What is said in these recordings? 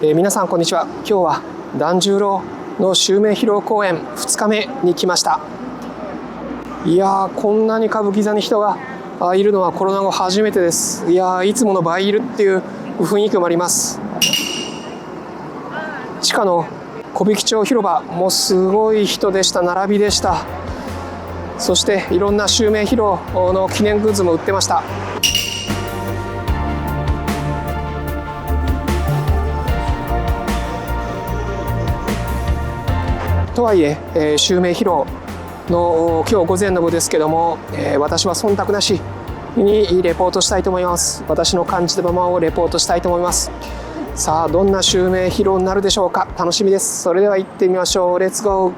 皆さんこんにちは。今日は團十郎の襲名披露公演2日目に来ました。いやー、こんなに歌舞伎座に人がいるのはコロナ後初めてです。いやー、いつもの倍いるっていう雰囲気もあります。地下の小引町広場もすごい人でした。並びでした。そしていろんな襲名披露の記念グッズも売ってました。とはいえ襲名披露の今日午前の部ですけども、私は忖度なしにレポートしたいと思います。私の感じたままをレポートしたいと思います。さあ、どんな襲名披露になるでしょうか。楽しみです。それでは行ってみましょう。レッツゴー。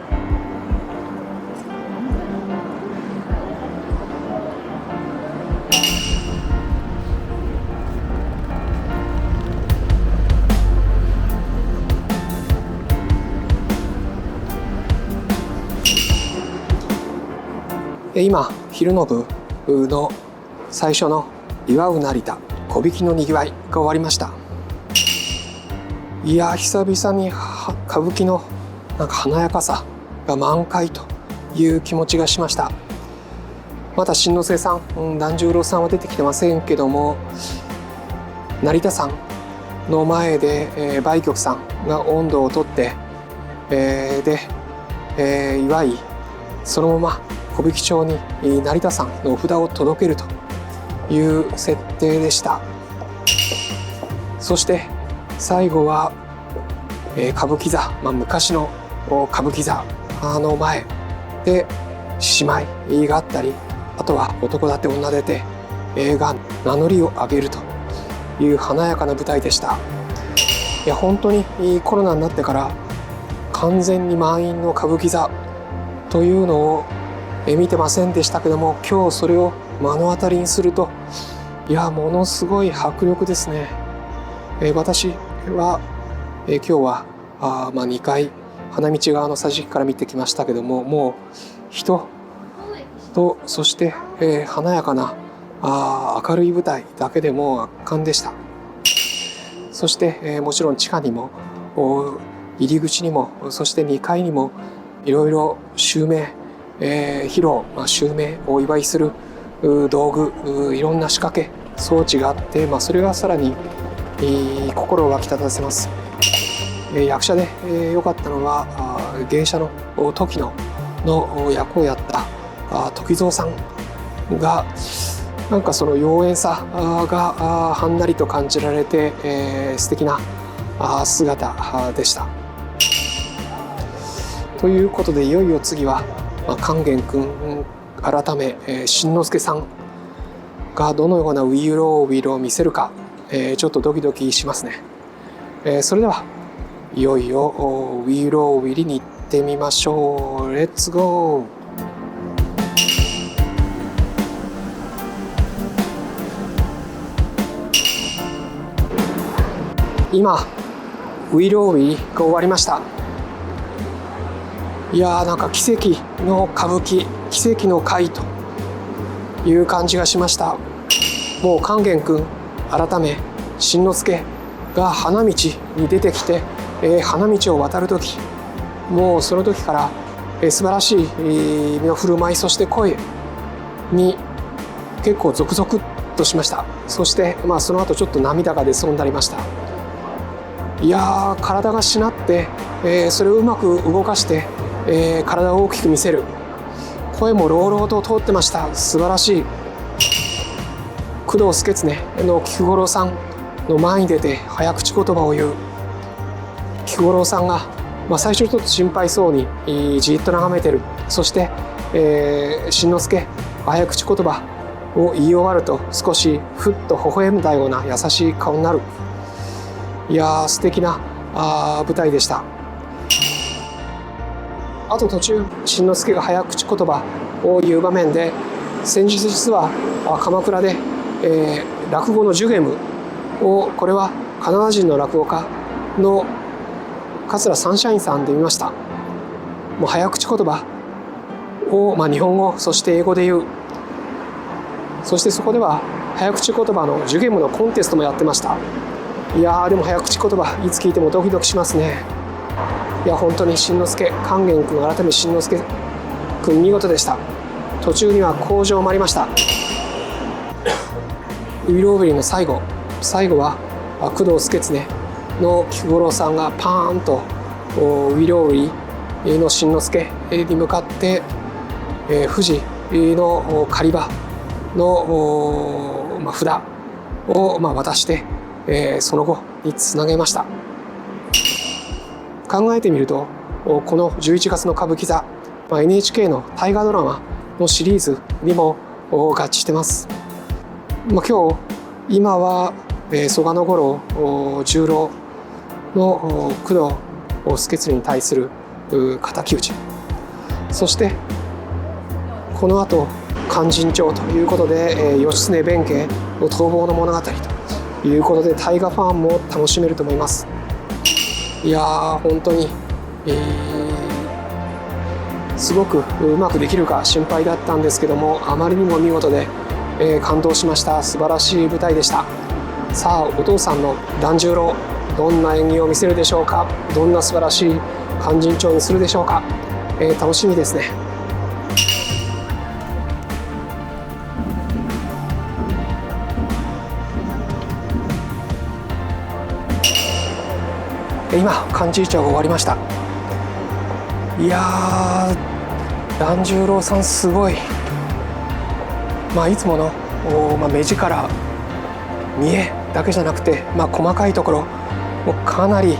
今、昼の部の最初の祝う成田小引きのにぎわいが終わりました。いや、久々に歌舞伎のなんか華やかさが満開という気持ちがしました。まだ新之助さん、團十郎さんは出てきてませんけども、成田山の前で梅玉さんが音頭を取って、祝い、そのまま小引町に成田山のお札を届けるという設定でした。そして最後は歌舞伎座、昔の歌舞伎座の前で獅子舞があったり、あとは男立て女立てが名乗りを上げるという華やかな舞台でした。いや、本当にコロナになってから完全に満員の歌舞伎座というのを見てませんでしたけども、今日それを目の当たりにすると、いや、ものすごい迫力ですね。私は今日は2回花道側の桟敷から見てきましたけども、もう人と、そして華やかな明るい舞台だけでも圧巻でした。そしてもちろん地下にも入り口にも、そして2階にもいろいろ襲名披露、襲名をお祝いする道具、いろんな仕掛け装置があって、それがさらに心を沸き立たせます。役者で良かったのは芸者の時の役をやった時蔵さんが、なんかその妖艶さがはんなりと感じられて、素敵な姿でした。ということで、いよいよ次は勸玄君改め新之助さんがどのようなウィーローウィーローを見せるか、ちょっとドキドキしますね。それではいよいよウィーローウィリに行ってみましょう。レッツゴー。今ウィーローウィリが終わりました。いやー、なんか奇跡の歌舞伎、奇跡の会という感じがしました。もう勸玄君改め新之助が花道に出てきて、花道を渡る時、もうその時から素晴らしい身の振る舞い、そして声に結構ゾクゾクっとしました。そしてその後ちょっと涙が出そうになりました。いやー、体がしなって、それをうまく動かして体を大きく見せる。声も朗々と通ってました。素晴らしい。工藤祐経の菊五郎さんの前に出て早口言葉を言う。菊五郎さんが、最初ちょっと心配そうにじっと眺めてる。そして、新之助早口言葉を言い終わると、少しふっと微笑んだような優しい顔になる。いやー、素敵な舞台でした。あと途中、新之助が早口言葉を言う場面で、先日実は鎌倉で、落語のジュゲムを、これはカナダ人の落語家の桂サンシャインさんで見ました。もう早口言葉を、日本語、そして英語で言う。そしてそこでは早口言葉のジュゲムのコンテストもやってました。いやーでも早口言葉いつ聞いてもドキドキしますね。いや本当にしんのすけ勸玄君改めしんのすけ君見事でした。途中には向上もありました。ウィローベリーの最後は工藤祐経の菊五郎さんがパーンとウィローベリーのしんのすけに向かって富士の狩場の札を渡してその後につなげました。考えてみるとこの11月の歌舞伎座、NHK の大河ドラマのシリーズにも合致してます。今は蘇我五郎十郎の工藤祐経に対する敵討ち、そしてこの後勧進帳ということで義経弁慶の逃亡の物語ということで大河ファンも楽しめると思います。いやー本当に、すごくうまくできるか心配だったんですけども、あまりにも見事で、感動しました。素晴らしい舞台でした。さあお父さんの團十郎どんな演技を見せるでしょうか。どんな素晴らしい勧進帳にするでしょうか。楽しみですね。今勧進帳が終わりました。いやー團十郎さんすごい、いつもの目力見えだけじゃなくて、細かいところもうかなり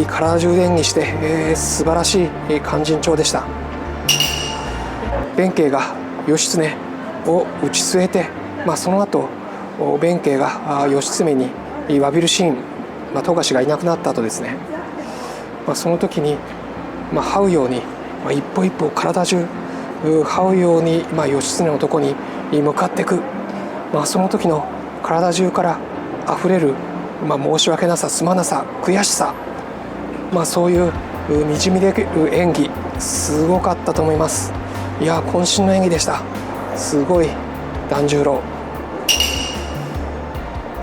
体中で演技して、素晴らしい勧進帳でした。弁慶が義経を打ち据えて、その後弁慶が義経に詫びるシーン、富樫がいなくなった後ですね、その時に、這うように、一歩一歩体中這うように、義経のとこに向かっていく、その時の体中からあふれる、申し訳なさ、すまなさ、悔しさ、そういうにじみ出る演技すごかったと思います。いや渾身の演技でした。すごい團十郎。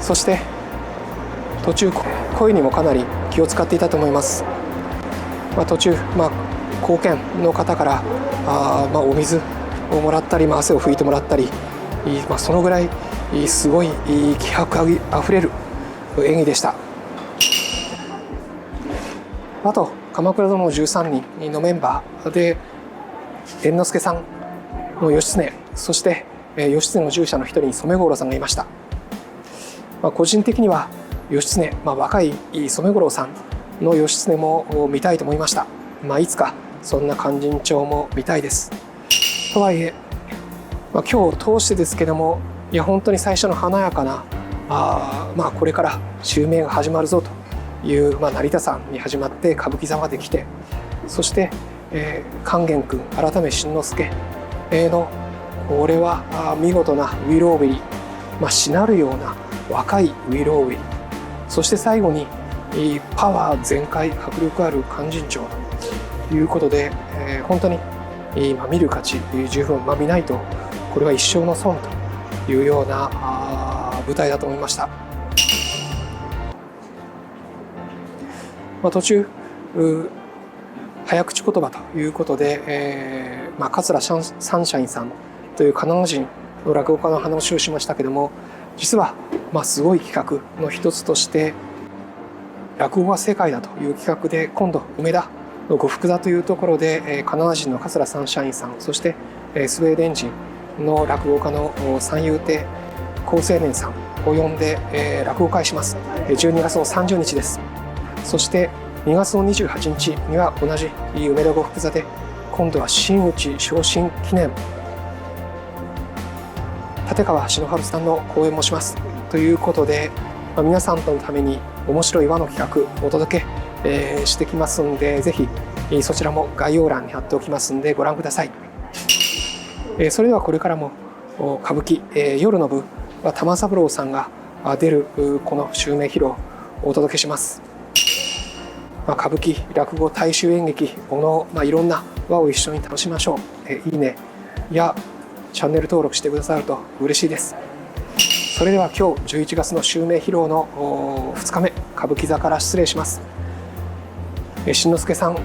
そして途中声にもかなり気を使っていたと思います。途中、後見の方からお水をもらったり、汗を拭いてもらったり、そのぐらいすごい気迫あふれる演技でした。あと鎌倉殿の13人のメンバーで猿之助さんの義経、そして義経の従者の一人に染五郎さんがいました。個人的には義経、若い染五郎さんの義経も見たいと思いました。いつかそんな勧進帳も見たいです。とはいえ、今日通してですけども、本当に最初の華やかなこれから襲名が始まるぞという、成田山に始まって歌舞伎座まで来て、そして勸玄君改め新之助のこれは見事なウィローベリー、しなるような若いウィローベリー、そして最後にパワー全開迫力ある勧進帳ということで、本当に見る価値十分、見ないとこれは一生の損というような舞台だと思いました。途中早口言葉ということで、桂サンシャインさんというカナダ人の落語家の話をしましたけども、実はすごい企画の一つとして落語が世界だという企画で、今度梅田の呉服座というところでカナダ人の桂サンシャインさん、そしてスウェーデン人の落語家の三遊亭好青年さんを呼んで落語会します。12月の30日です。そして2月の28日には同じ梅田呉服座で今度は真打ち昇進記念立川篠春さんの講演もしますということで、皆さんのために面白い和の企画をお届け、してきますんで、ぜひそちらも概要欄に貼っておきますんでご覧ください。それではこれからも歌舞伎、夜の部は玉三郎さんが出るこの襲名披露をお届けします。歌舞伎、落語、大衆演劇、このいろんな輪を一緒に楽しみましょう。いいねやチャンネル登録してくださると嬉しいです。それでは今日11月の襲名披露の2日目、歌舞伎座から失礼します。新之助さん、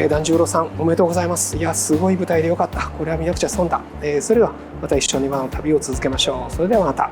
團十郎さん、おめでとうございます。いや、すごい舞台でよかった。これは見なくちゃ損だ。それではまた一緒に旅を続けましょう。それではまた。